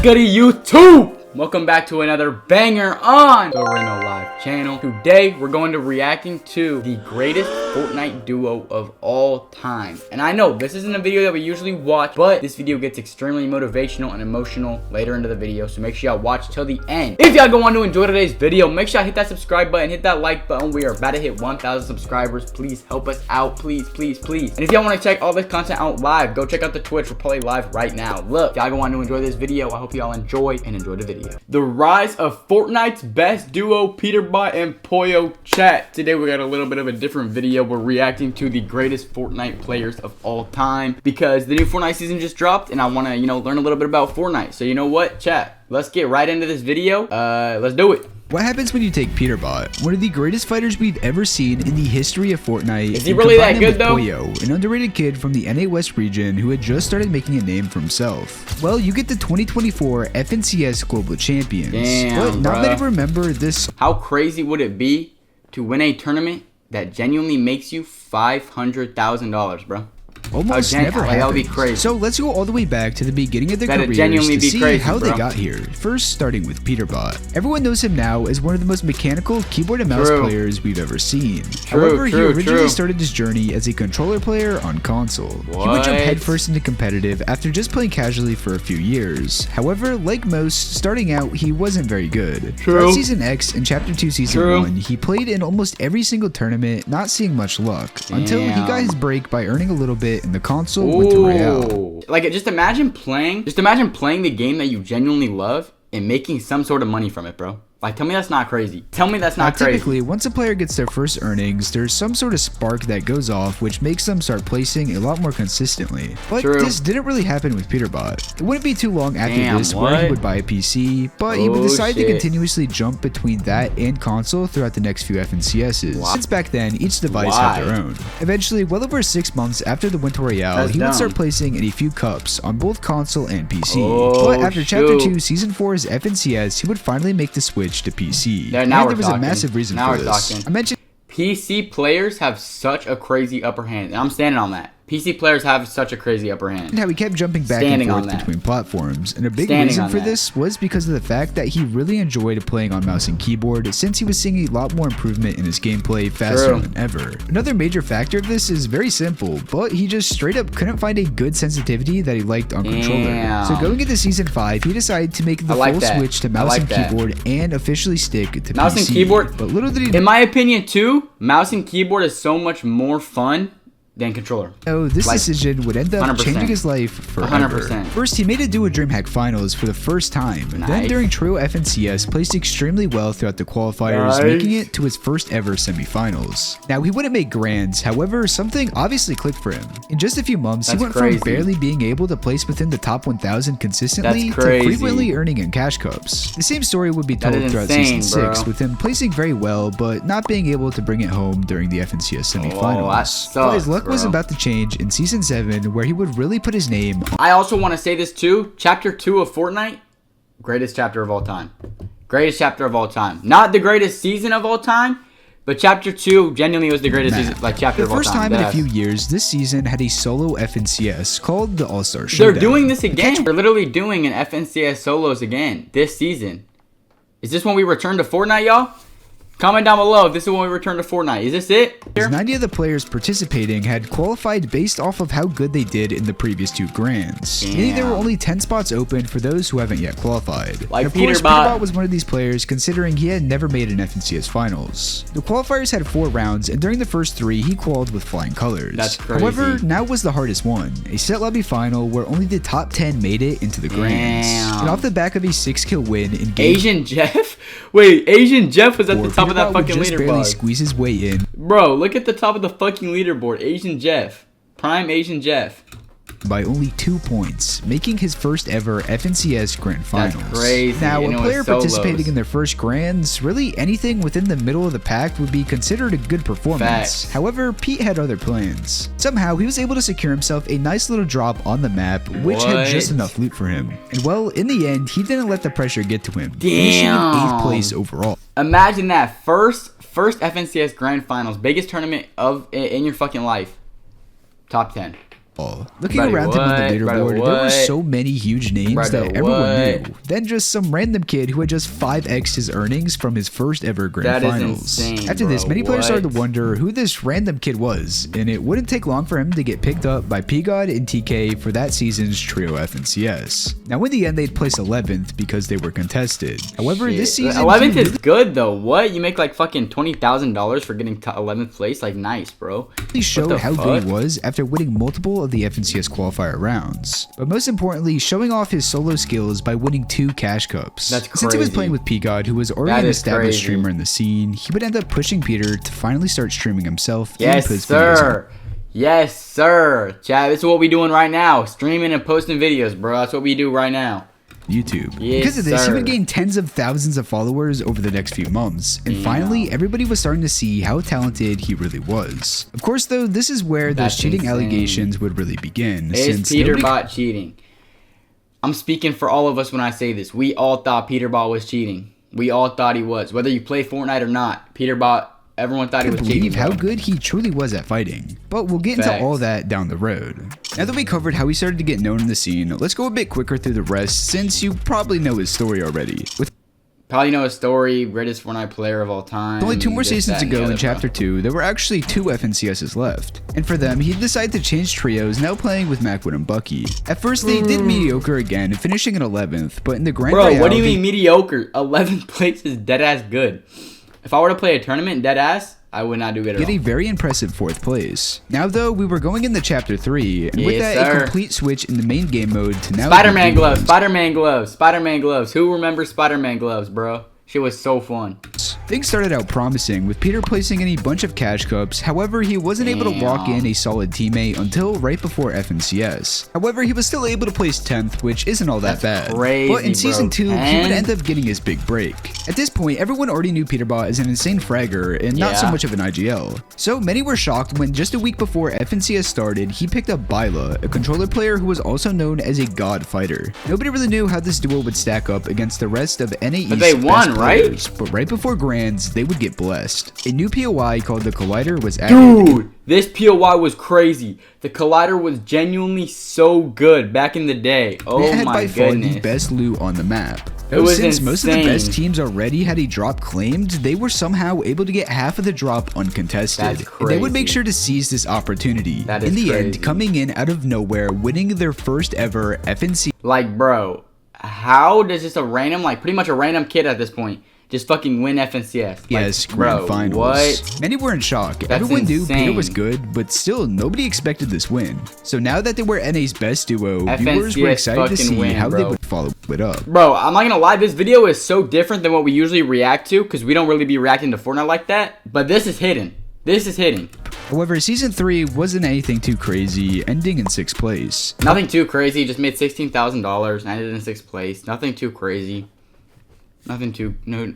good YouTube? Welcome back to another banger on the Veno Live channel. Today we're going to reacting to the greatest Fortnite duo of all time. And I know this isn't a video that we usually watch, but this video gets extremely motivational and emotional later into the video, so make sure y'all watch till the end. If y'all go on to enjoy today's video, make sure y'all hit that subscribe button, hit that like button. We are about to hit 1,000 subscribers. Please help us out, please. And if y'all want to check all this content out live, go check out the Twitch. We're probably live right now. Look, if y'all go on to enjoy this video, I hope y'all enjoy the video. The rise of Fortnite's best duo, Peterbot and Pollo. Chat. Today we got a little bit of a different video. We're reacting to the greatest Fortnite players of all time because the new Fortnite season just dropped and I want to, learn a little bit about Fortnite. So you know what, chat? Let's get right into this video. Let's do it. What happens when you take Peterbot, one of the greatest fighters we've ever seen in the history of Fortnite? Is he really that good though? Pollo, an underrated kid from the NA West region who had just started making a name for himself. Well, you get the 2024 FNCS Global Champions. Damn, but not many remember this. How crazy would it be to win a tournament that genuinely makes you $500,000, bro? Almost never happens. That would be crazy. So let's go all the way back to the beginning of their careers to see how they got here. First, starting with Peterbot. Everyone knows him now as one of the most mechanical keyboard and mouse players we've ever seen. However, he originally started his journey as a controller player on console. He would jump headfirst into competitive after just playing casually for a few years. However, like most, starting out, he wasn't very good. Throughout Season X and Chapter 2 Season 1, he played in almost every single tournament, not seeing much luck, until he got his break by earning a little bit in the console with the Royale. Like, just imagine playing the game that you genuinely love and making some sort of money from it, bro. Like, tell me that's not crazy. Tell me that's not crazy. Typically, once a player gets their first earnings, there's some sort of spark that goes off, which makes them start placing a lot more consistently. But this didn't really happen with Peterbot. It wouldn't be too long after this where he would buy a PC, but he would decide to continuously jump between that and console throughout the next few FNCSs. Since back then, each device had their own. Eventually, well over 6 months after the Winter Royale, he would start placing in a few cups on both console and PC. But after Chapter 2 Season 4's FNCS, he would finally make the switch to PC. There was a massive reason for this. I mentioned PC players have such a crazy upper hand, and I'm standing on that. PC players have such a crazy upper hand. How he kept jumping back and forth between platforms, and a big reason for this was because of the fact that he really enjoyed playing on mouse and keyboard since he was seeing a lot more improvement in his gameplay faster than ever. Another major factor of this is very simple, but he just straight up couldn't find a good sensitivity that he liked on controller. So going into Season 5, he decided to make the full switch to mouse and keyboard and officially stick to mouse PC. And keyboard. But little did he in my opinion too, mouse and keyboard is so much more fun than controller. Oh, this decision would end up changing his life forever. 100%. First, he made it to a DreamHack Finals for the first time. Then during Trio FNCS, placed extremely well throughout the qualifiers, making it to his first ever semifinals. Now, he wouldn't make grands, however, something obviously clicked for him. In just a few months, he went from barely being able to place within the top 1,000 consistently to frequently earning in cash cups. The same story would be told throughout Season 6, with him placing very well, but not being able to bring it home during the FNCS semifinals. But his luck was about to change in Season 7, where he would really put his name. I also want to say this too. Chapter 2 of Fortnite, greatest chapter of all time. Greatest chapter of all time. Not the greatest season of all time, but Chapter 2 genuinely was the greatest season, chapter of all time. The first time in a few years, this season had a solo FNCS called the All-Star Showdown. They're doing this again. They're literally doing an FNCS solos again this season. Is this when we return to Fortnite, y'all? Comment down below if this is when we return to Fortnite. Is this it? 90 of the players participating had qualified based off of how good they did in the previous 2 grands. Meaning there were only 10 spots open for those who haven't yet qualified. Like, of course, Peterbot was one of these players, considering he had never made an FNCS finals. The qualifiers had 4 rounds, and during the first 3, he qualified with flying colors. That's crazy. However, now was the hardest one, a set lobby final where only the top 10 made it into the grands. And off the back of a 6-kill win in game Asian Jeff? Wait, Asian Jeff was at the top of that fucking leaderboard. Barely squeeze his way in. Bro, look at the top of the fucking leaderboard. Asian Jeff. Prime Asian Jeff. By only 2 points, making his first ever FNCS Grand Finals. That's crazy. Now, a player participating in their first Grands, really anything within the middle of the pack would be considered a good performance. However, Pete had other plans. Somehow, he was able to secure himself a nice little drop on the map, which had just enough loot for him. And well, in the end, he didn't let the pressure get to him, finishing in 8th place overall. Imagine that, first FNCS Grand Finals, biggest tournament in your fucking life. Top 10. Looking around him on the leaderboard, there were so many huge names that everyone knew. Then just some random kid who had just 5x'd his earnings from his first ever grand finals. After this, many players started to wonder who this random kid was, and it wouldn't take long for him to get picked up by Peterbot and TK for that season's Trio FNCS. Now in the end, they'd place 11th because they were contested. However, this season 11th is good though. What? You make like fucking $20,000 for getting 11th place? Like nice, bro. He showed how good he was after winning multiple of the FNCS qualifier rounds, but most importantly, showing off his solo skills by winning 2 cash cups. That's crazy. Since he was playing with Peterbot, who was already an established streamer in the scene, he would end up pushing Peter to finally start streaming himself. Yes, sir. Yes, sir. Chat, this is what we doing right now. Streaming and posting videos, bro. That's what we do right now. YouTube. Yes, because of this, sir. He would gain tens of thousands of followers over the next few months, and finally, everybody was starting to see how talented he really was. Of course, though, this is where those cheating allegations would really begin. Is Peterbot cheating? I'm speaking for all of us when I say this. We all thought Peterbot was cheating. We all thought he was. Whether you play Fortnite or not, Peterbot, everyone thought he was cheating. Believe how good he truly was at fighting. But we'll get into all that down the road. Now that we covered how he started to get known in the scene, let's go a bit quicker through the rest since you probably know his story already. Probably know his story, greatest Fortnite player of all time. Only 2 more seasons to go in Chapter 2, there were actually 2 FNCSs left. And for them, he decided to change trios, now playing with Macwood and Bucky. At first, they did mediocre again, finishing in 11th, but in the grand Bro, what do you mean mediocre? 11th place is deadass good. If I were to play a tournament deadass, I would not do good at all. Get a very impressive 4th place. Now though, we were going into Chapter 3, and with that, a complete switch in the main game mode to now Spider-Man gloves, Spider-Man gloves, Spider-Man gloves. Who remembers Spider-Man gloves, bro? Shit was so fun. Things started out promising, with Peter placing in a bunch of cash cups. However, he wasn't able to lock in a solid teammate until right before FNCS. However, he was still able to place 10th, which isn't all that bad. Crazy, but in Season 2, he would end up getting his big break. At this point, everyone already knew Peterbot as an insane fragger and not so much of an IGL. So many were shocked when just a week before FNCS started, he picked up Byla, a controller player who was also known as a god fighter. Nobody really knew how this duo would stack up against the rest of NAE's but they won, players, right? But right before Grands, they would get blessed. A new POI called the Collider was added. Dude, this POI was crazy. The Collider was genuinely so good back in the day. Oh had my by far goodness. the best loot on the map. It was Since insane. most of the best teams already had a drop claimed, they were somehow able to get half of the drop uncontested. That's And crazy. they would make sure to seize this opportunity. That is in the crazy. end, coming in out of nowhere, winning their first ever FNC. Like, bro, how does just a random, like pretty much a random kid at this point, just fucking win FNCS? Like, Yes, grand finals. What? Many were in shock. That's Everyone knew insane. Peter was good, but still nobody expected this win. So now that they were NA's best duo, viewers were FNCS excited to see win, how bro. they would follow it up. Bro, I'm not gonna lie, this video is so different than what we usually react to, because we don't really be reacting to Fortnite like that, but this is hidden. This is hidden. However, Season 3 wasn't anything too crazy, ending in 6th place. Nothing too crazy, just made $16,000, ended in 6th place. Nothing too crazy. Nothing too, no.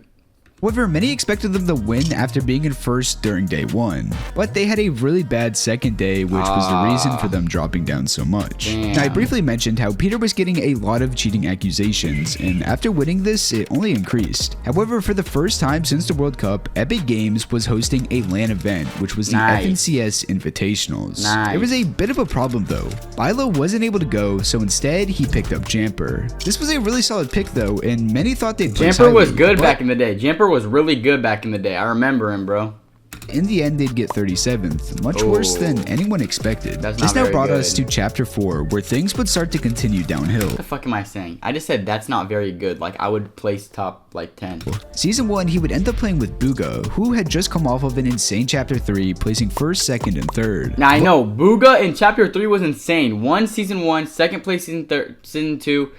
However, many expected them to win after being in first during day 1, but they had a really bad second day, which was the reason for them dropping down so much. Damn. Now, I briefly mentioned how Peter was getting a lot of cheating accusations, and after winning this, it only increased. However, for the first time since the World Cup, Epic Games was hosting a LAN event, which was the FNCS Invitationals. There was a bit of a problem though. Byla wasn't able to go, so instead, he picked up Jamper. This was a really solid pick though, and many thought they'd place Jamper was highly, good but back in the day. Jamper was really good back in the day. I remember him, bro. in the end, they'd get 37th, much worse than anyone expected. This now brought us to Chapter 4, where things would start to continue downhill. What the fuck am I saying? I just said that's not very good. Like, I would place top, like, 10. Season 1, he would end up playing with Booga, who had just come off of an insane Chapter 3, placing 1st, 2nd, and 3rd. Now, I know, Booga in Chapter 3 was insane. Season 1, 2nd place Season 2,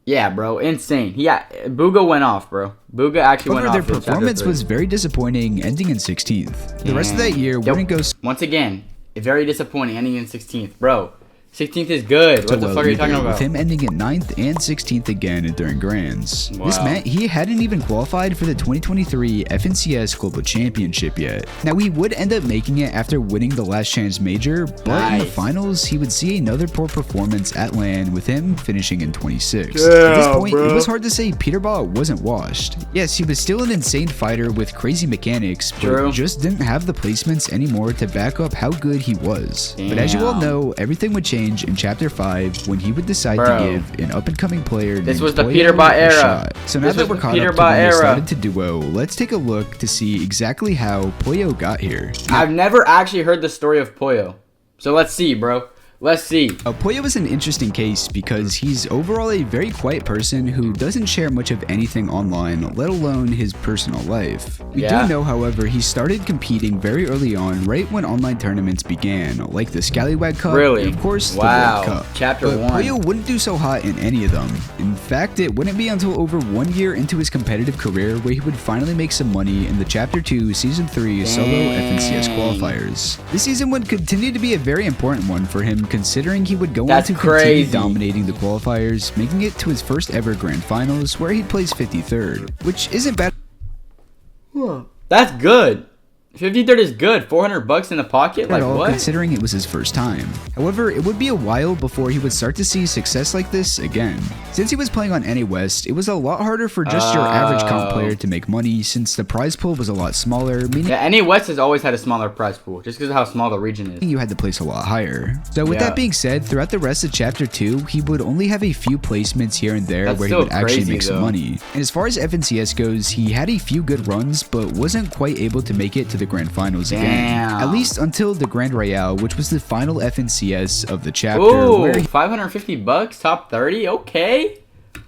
yeah, bro, insane. Booga went off, bro. Booga actually went off. Their performance was very disappointing, ending in 16th. The rest of that year wouldn't go. Once again, very disappointing, ending in 16th, bro. 16th is good. What the fuck are you talking about? With him ending at 9th and 16th again during Grands. Wow. This meant he hadn't even qualified for the 2023 FNCS Global Championship yet. Now, he would end up making it after winning the Last Chance Major, but in the finals, he would see another poor performance at LAN, with him finishing in 26th. At this point, it was hard to say Peterbot wasn't washed. Yes, he was still an insane fighter with crazy mechanics, but just didn't have the placements anymore to back up how good he was. But as you all know, everything would change in Chapter 5 when he would decide to give an up-and-coming player this was the Peterbot era. So now that we're caught up to when they started to duo, let's take a look to see exactly how Pollo got here. I've never actually heard the story of Pollo, so let's see, bro. Let's see. Pollo is an interesting case because he's overall a very quiet person who doesn't share much of anything online, let alone his personal life. We do know, however, he started competing very early on, right when online tournaments began, like the Scallywag Cup, and of course the World Cup. Chapter 1. Pollo wouldn't do so hot in any of them. In fact, it wouldn't be until over 1 year into his competitive career where he would finally make some money in the Chapter 2 Season 3 solo FNCS qualifiers. This season would continue to be a very important one for him, considering he would go on to continue dominating the qualifiers, making it to his first ever Grand Finals, where he'd place 53rd, which isn't bad. That's good. 53rd is good. 400 bucks in the pocket? Like what? Considering it was his first time. However, it would be a while before he would start to see success like this again. Since he was playing on NA West, it was a lot harder for just your average comp player to make money, since the prize pool was a lot smaller, meaning NA West has always had a smaller prize pool, just because of how small the region is. You had to place a lot higher. So with that being said, throughout the rest of Chapter 2, he would only have a few placements here and there where he would actually make some money. And as far as FNCS goes, he had a few good runs, but wasn't quite able to make it to the Grand Finals again. At least until the Grand Royale, which was the final FNCS of the chapter. Ooh, where 550 bucks, top 30, okay.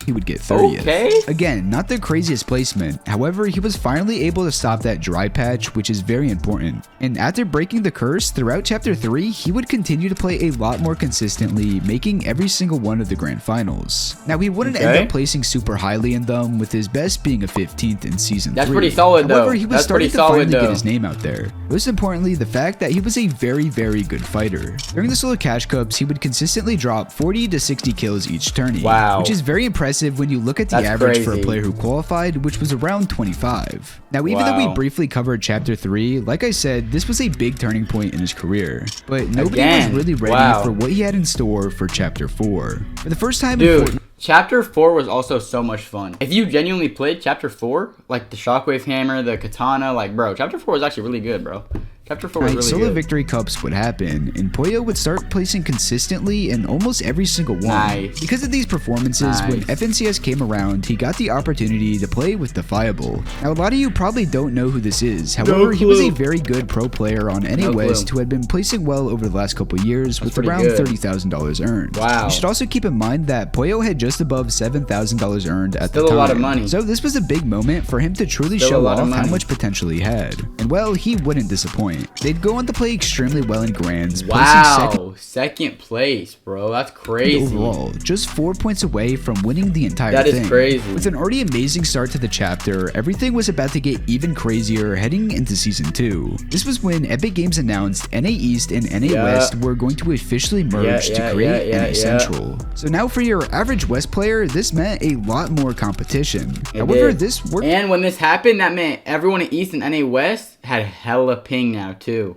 He would get 30th. Again, not the craziest placement. However, he was finally able to stop that dry patch, which is very important. And after breaking the curse, throughout Chapter 3, he would continue to play a lot more consistently, making every single one of the Grand Finals. Now, he wouldn't end up placing super highly in them, with his best being a 15th in Season 3. That's pretty solid, though. However, he was starting to finally get his name out there. Most importantly, the fact that he was a very, very good fighter. During the solo cash cups, he would consistently drop 40 to 60 kills each tourney, which is very impressive when you look at the average for a player who qualified, which was around 25. Now, even though we briefly covered Chapter 3, like I said, this was a big turning point in his career. But nobody was really ready for what he had in store for Chapter 4. For the first time in Fortnite, Chapter 4 was also so much fun. If you genuinely played Chapter 4, like the Shockwave Hammer, the Katana, like, bro, Chapter 4 was actually really good, bro. Chapter 4 was really solo good. victory cups would happen, and Pollo would start placing consistently in almost every single one. Because of these performances, when FNCS came around, he got the opportunity to play with Defiable. Now, a lot of you probably don't know who this is. However, he was a very good pro player on NA West who had been placing well over the last couple years, with around $30,000 earned. You should also keep in mind that Pollo had just above $7,000 earned at the time. Still a lot of money. So this was a big moment for him to truly show off how much potential he had. And well, he wouldn't disappoint. They'd go on to play extremely well in Grands, placing second place, bro. That's crazy. Overall, just 4 points away from winning the entire thing. That is crazy. With an already amazing start to the chapter, everything was about to get even crazier heading into Season 2. This was when Epic Games announced NA East and NA West were going to officially merge to create NA Central. So now for your average West player, this meant a lot more competition. However, this worked. And when this happened, that meant everyone in East and NA West had hella ping now too.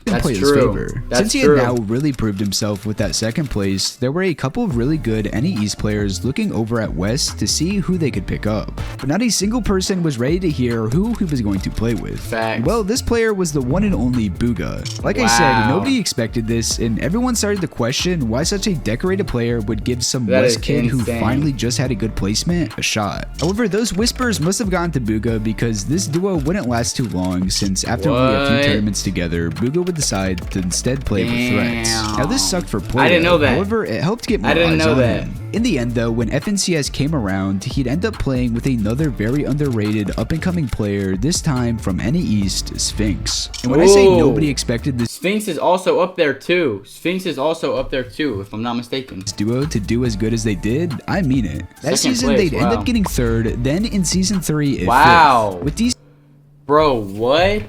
That's true. Since he had now really proved himself with that second place, there were a couple of really good NA East players looking over at West to see who they could pick up. But not a single person was ready to hear who he was going to play with. Well, this player was the one and only Booga. Like I said, nobody expected this, and everyone started to question why such a decorated player would give some West kid who finally just had a good placement a shot. However, those whispers must have gotten to Booga because this duo wouldn't last too long, since after only a few tournaments together, Booga would decide to instead play with Threats. Now this sucked for Pollo. I didn't know that. However, it helped get more eyes on him. In the end though, when FNCS came around, he'd end up playing with another very underrated up-and-coming player, this time from NA East, Sphinx. And when I say nobody expected this, Sphinx is also up there too. Sphinx is also up there too, if I'm not mistaken. This duo to do as good as they did, I mean it. That season they'd end up getting 3rd, then in Season 3 it 5th. With these Bro, what?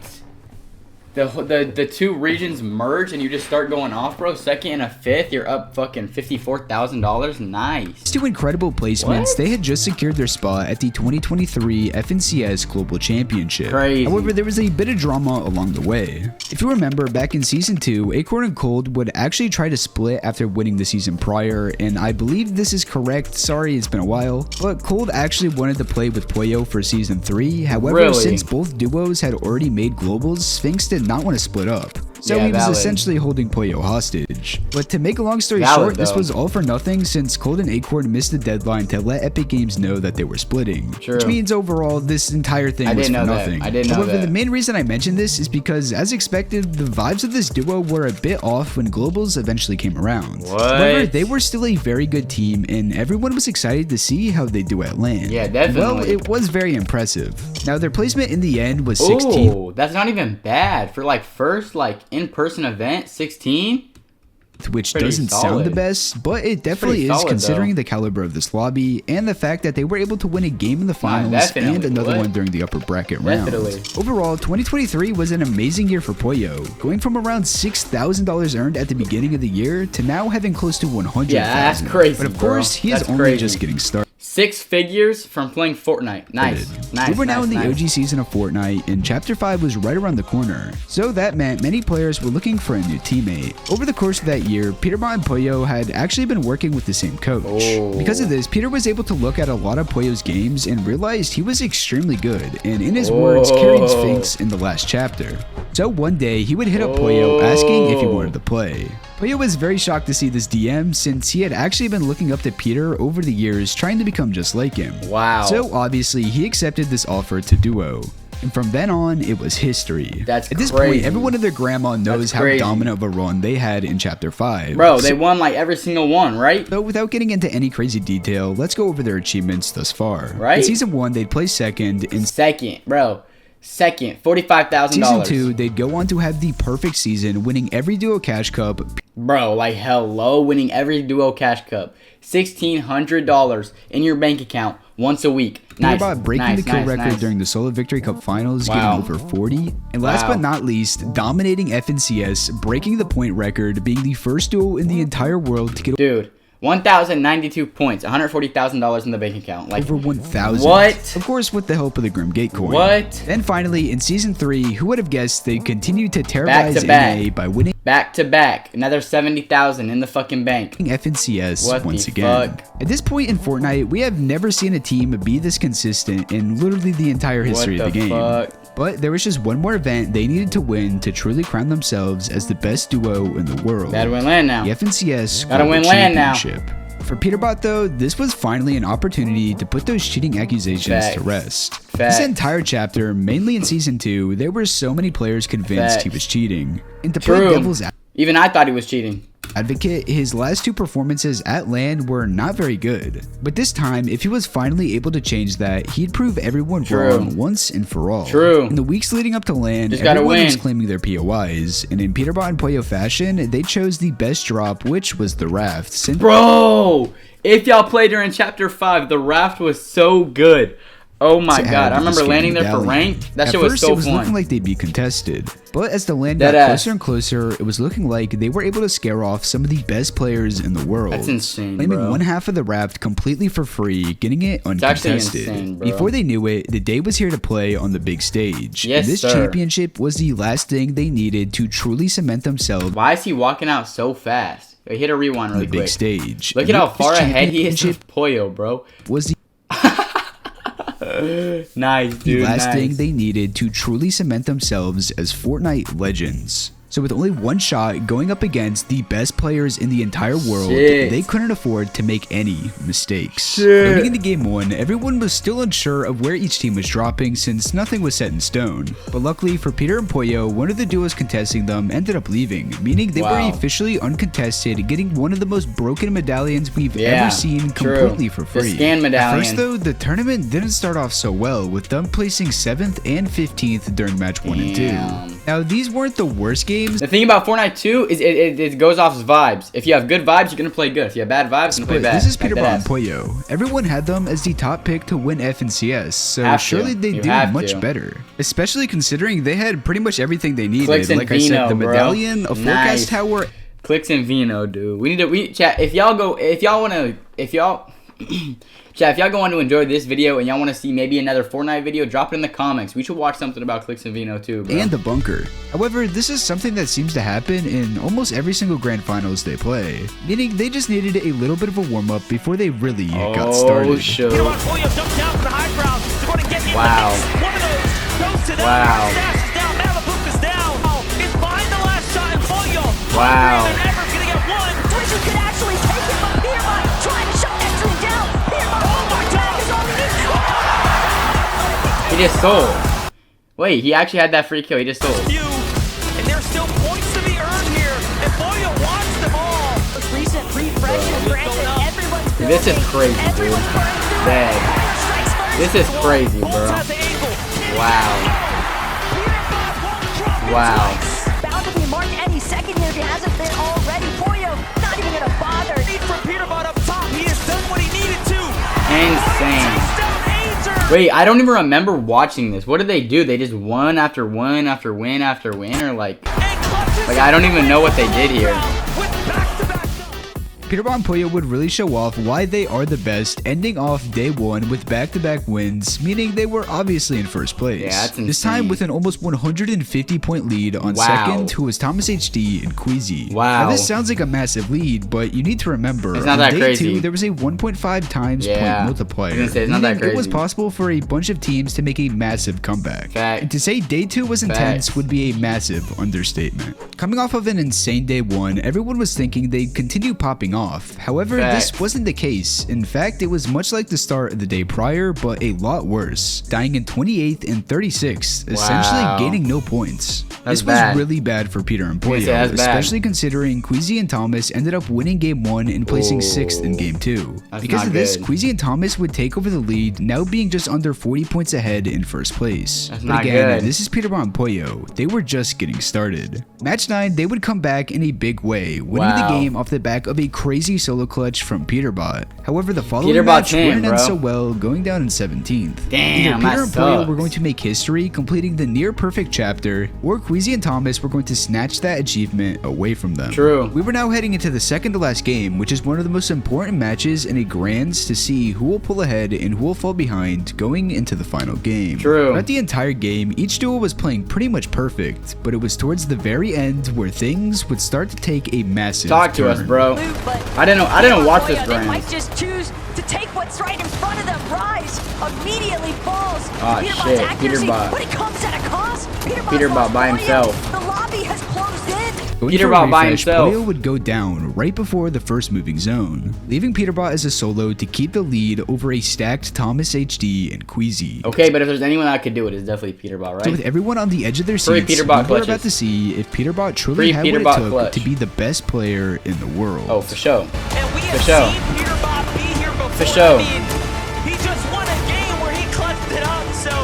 the two regions merge and you just start going off, bro. Second and a fifth, you're up fucking $54,000. Nice. Two incredible placements. What? They had just secured their spot at the 2023 FNCS Global Championship. Crazy. However, there was a bit of drama along the way. If you remember, back in Season 2, Acorn and Cold would actually try to split after winning the season prior, and I believe this is correct. Sorry, it's been a while. But Cold actually wanted to play with Pollo for Season 3. However, Really? since both duos had already made globals, Sphinx did not want to split up. So Yeah, he was valid. essentially holding Pollo hostage. But to make a long story Valid, short, this though. was all for nothing since Cold and Acorn missed the deadline to let Epic Games know that they were splitting. True. Which means overall, this entire thing was for nothing. I didn't know However, that. the main reason I mentioned this is because, as expected, the vibes of this duo were a bit off when Globals eventually came around. What? However, they were still a very good team, and everyone was excited to see how they do at LAN. Yeah, definitely. Well, it was very impressive. Now, their placement in the end was 16th. Ooh, that's not even bad for like first like in-person event. 16, which pretty doesn't sound solid. the best, but it definitely pretty is solid, considering though. the caliber of this lobby and the fact that they were able to win a game in the finals definitely. and another What? one during the upper bracket Definitely. round. Overall, 2023 was an amazing year for Pollo, going from around $6,000 earned at the beginning of the year to now having close to $100,000. Yeah, that's crazy, But of bro. course, he is That's only crazy. just getting started. 6 figures from playing Fortnite. Nice. Nice. We were now nice, in the nice. OG season of Fortnite, and Chapter 5 was right around the corner. So that meant many players were looking for a new teammate. Over the course of that year, Peterbot and Pollo had actually been working with the same coach. Oh. Because of this, Peter was able to look at a lot of Pollo's games and realized he was extremely good, and in his words, carried Sphinx in the last chapter. So one day, he would hit up Pollo asking if he wanted to play. Pollo was very shocked to see this DM since he had actually been looking up to Peter over the years trying to become just like him. Wow. So obviously he accepted this offer to duo. And from then on, it was history. That's At this crazy. point, everyone and their grandma knows That's how crazy. dominant of a run they had in Chapter 5. Bro, they won like every single one, right? So without getting into any crazy detail, let's go over their achievements thus far. Right. In Season 1, they'd place second. In Second, bro. Second, $45,000. Season 2, they'd go on to have the perfect season, winning every duo cash cup. Bro, like hello, winning every duo cash cup. $1,600 in your bank account once a week. Nice. Peterbot breaking nice, the kill nice, record nice. during the Solo Victory Cup Finals, Wow. getting over 40. And last Wow. but not least, dominating FNCS, breaking the point record, being the first duo in the entire world to get Dude, 1,092 points, $140,000 in the bank account. Like, over 1,000. What? Of course, with the help of the Grim Gate coin. What? Then finally, in Season 3, who would have guessed they'd continue to Back terrorize to back. NA by winning back to back, another 70,000 in the fucking bank. FNCS What once the again. fuck? At this point in Fortnite, we have never seen a team be this consistent in literally the entire history What of the the game. fuck? But there was just one more event they needed to win to truly crown themselves as the best duo in the world. Gotta win land now. The FNCS Gotta Global win land now. Championship. For Peterbot though, this was finally an opportunity to put those cheating accusations Facts. to rest. Facts. This entire chapter, mainly in Season 2, there were so many players convinced he Facts. was cheating. And to play True. devil's Even I thought he was cheating. advocate, his last two performances at LAN were not very good. But this time, if he was finally able to change that, he'd prove everyone True. wrong once and for all. True. In the weeks leading up to LAN, Just gotta everyone was win. claiming their POIs, and in Peterbot and Pollo fashion, they chose the best drop, which was the Raft. Since Bro, if y'all played during Chapter 5, the raft was so good. Oh my to god, add I to remember the landing there for medallion. ranked. That At shit was first, so it was fun. looking like they'd be contested. But as the LAN got Deadass. closer and closer, it was looking like they were able to scare off some of the best players in the world. That's insane, Claiming bro. one half of the raft completely for free, getting it actually uncontested. insane, bro. Before they knew it, the day was here to play on the big stage. Yes, and this sir. championship was the last thing they needed to truly cement themselves Why is he walking out so fast? Wait, hit a rewind on really the big quick. stage. Look And at how this far ahead he is championship of Pollo, bro. was the Nice, dude. last nice. thing they needed to truly cement themselves as Fortnite legends. So with only one shot going up against the best players in the entire world, Shit. they couldn't afford to make any mistakes. Shit. Going into game 1, everyone was still unsure of where each team was dropping since nothing was set in stone. But luckily for Peter and Pollo, one of the duos contesting them ended up leaving, meaning they Wow. were officially uncontested, getting one of the most broken medallions we've Yeah, ever seen true. completely for The free. scan medallion. At first though, the tournament didn't start off so well, with them placing 7th and 15th during match 1 and 2. Damn. Now, these weren't the worst games. The thing about Fortnite 2 is it goes off vibes. If you have good vibes, you're going to play good. If you have bad vibes, you're going to play bad. This is Peterbot and Pollo. Everyone had them as the top pick to win FNCS, so surely they do much better. Especially considering they had pretty much everything they needed. Clix and like Veno, I said, the medallion, bro. a forecast tower. Clix and Veno, dude. We need to chat. If y'all go want to enjoy this video and y'all want to see maybe another Fortnite video, drop it in the comments. We should watch something about Clix and Veno too, bro. And the bunker. However, this is something that seems to happen in almost every single grand finals they play, meaning they just needed a little bit of a warm-up before they really got started. Oh, sure. Wow. Wow. Wow. He just sold. Wait, he actually had that free kill. He just sold. And there's still points to be earned here. And Pollo wants them all. Recent refreshes granted everyone's This is crazy, dude. Dang. This is crazy, bro. Wow. Wow. Bound to be marked any second here if he hasn't been already. Pollo not even gonna bother. From Peterbot up top, he has done what he needed to. Insane. Wait, I don't even remember watching this. What did they do? They just won after win after win after win, or like I don't even know what they did here. Peterbot and Pollo would really show off why they are the best, ending off day one with back-to-back wins, meaning they were obviously in first place. Yeah, that's insane. This time with an almost 150-point lead on second, who was Thomas HD and Queasy. Wow. Now, this sounds like a massive lead, but you need to remember, it's not on that day crazy. 2, there was a 1.5 times point multiplier. It's not that crazy. It was possible for a bunch of teams to make a massive comeback. Fact. And to say day 2 was intense would be a massive understatement. Coming off of an insane day 1, everyone was thinking they'd continue popping off. However, this wasn't the case. In fact, it was much like the start of the day prior, but a lot worse, dying in 28th and 36th, essentially gaining no points. This was really bad for Peter and Pollo, especially considering Queasy and Thomas ended up winning game 1 and placing 6th in game 2. Because of this, Queasy and Thomas would take over the lead, now being just under 40 points ahead in first place. But again, this is Peterbot and Pollo. They were just getting started. Match 9, they would come back in a big way, winning the game off the back of a crazy solo clutch from Peterbot. However, the following match wouldn't end so well, going down in 17th. Damn, Either Peter and Pollo were going to make history, completing the near-perfect chapter, or Queasy and Thomas were going to snatch that achievement away from them. True. We were now heading into the second to last game, which is one of the most important matches in a grands to see who will pull ahead and who will fall behind going into the final game. True. Throughout the entire game, each duo was playing pretty much perfect, but it was towards the very end where things would start to take a massive turn. To us, bro. I didn't watch this They might just choose to take what's right in front of them. Rise immediately falls. Peterbot's accuracy, but it comes at a cost. Peterbot by himself. The lobby has closed in. Peterbot by himself. Pollo would go down right before the first moving zone, leaving Peterbot as a solo to keep the lead over a stacked Thomas HD and Queasy. Okay, but if there's anyone that could do it, it's definitely Peterbot, right? So with everyone on the edge of their seats, we were about to see if Peterbot truly had what it took to be the best player in the world. Oh, for sure. And we have seen Peterbot be here before. For sure. I mean, he just won a game where he clutched it up, so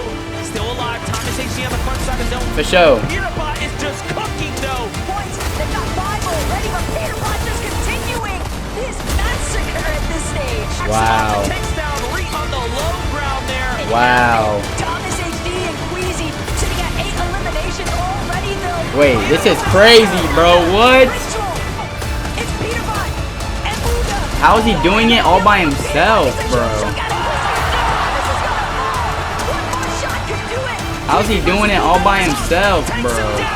still alive. Thomas HD on the front side of the zone. For sure. Peterbot is just cooking, though. Points. They've got 5 already, but Peterbot just continuing his massacre at this stage. Wow. Takes down Lee on the low ground there. Wow. Thomas HD and Queasy sitting at 8 eliminations already, though. Wait, this is crazy, bro. What? It's Peterbot and Buddha. How is he doing it all by himself, bro? How's he doing it all by himself, bro?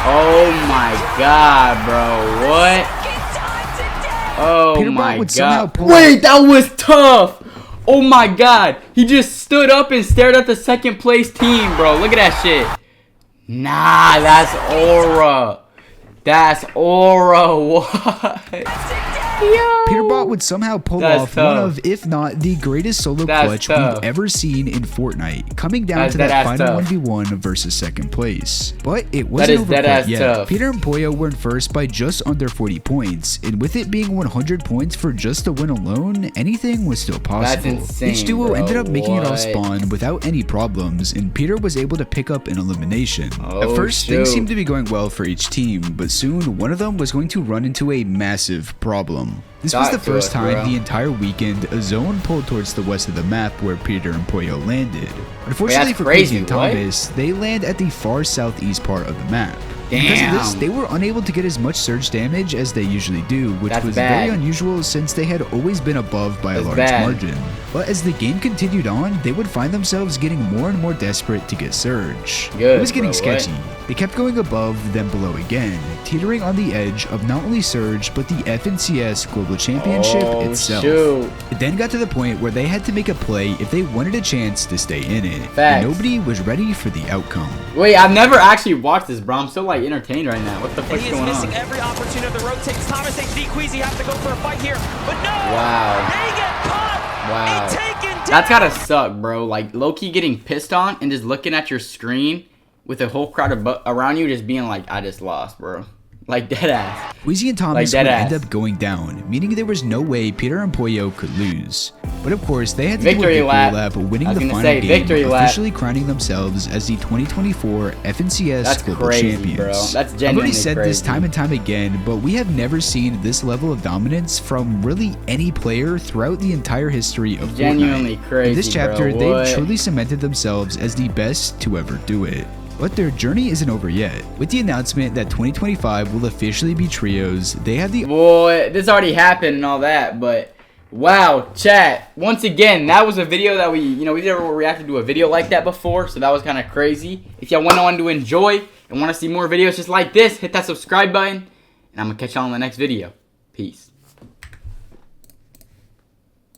Oh my god, bro. What? Oh my god. Wait, that was tough. Oh my god. He just stood up and stared at the second place team, bro. Look at that shit. Nah, that's aura. That's aura. What? Peterbot Peterbot would somehow pull off one of, if not the greatest solo clutch we've ever seen in Fortnite, coming down to that final 1v1 versus second place. But it wasn't over quite yet. Peter and Pollo were in first by just under 40 points, and with it being 100 points for just the win alone, anything was still possible. Insane, each duo ended up making it off spawn without any problems, and Peter was able to pick up an elimination. At first, things seemed to be going well for each team, but soon one of them was going to run into a massive problem. This was the first time the entire weekend a zone pulled towards the west of the map where Peter and Pollo landed. Unfortunately for Crazy and Thomas, they land at the far southeast part of the map. Because of this, they were unable to get as much surge damage as they usually do, which was very unusual since they had always been above by a large margin. But as the game continued on, they would find themselves getting more and more desperate to get surge. It was getting sketchy. They kept going above, then below again, teetering on the edge of not only surge, but the FNCS Global Championship itself. It then got to the point where they had to make a play if they wanted a chance to stay in it. And nobody was ready for the outcome. Wait, I've never actually watched this, bro. I'm so like entertained right now. What the fuck's going on? He is missing every opportunity to rotate. Thomas HD Queasy have to go for a fight here, but no! Wow. They get caught. Wow. Taken down. That's gotta suck, bro. Like low-key getting pissed on and just looking at your screen with a whole crowd around you, just being like, I just lost, bro. Like dead ass. Queasy and Thomas would end up going down, meaning there was no way Peter and Pollo could lose. But of course, they had to do a victory lap, winning the final game, officially crowning themselves as the 2024 FNCS Global Champions. Bro. That's genuinely I've already said this time and time again, but we have never seen this level of dominance from really any player throughout the entire history of Fortnite. In this chapter, they've truly cemented themselves as the best to ever do it. But their journey isn't over yet. With the announcement that 2025 will officially be trios, they have the... Boy, this already happened and all that, but... Wow, chat. Once again, that was a video that we never reacted to a video like that before, so that was kind of crazy. If y'all went on to enjoy and want to see more videos just like this, hit that subscribe button, and I'm going to catch y'all in the next video. Peace.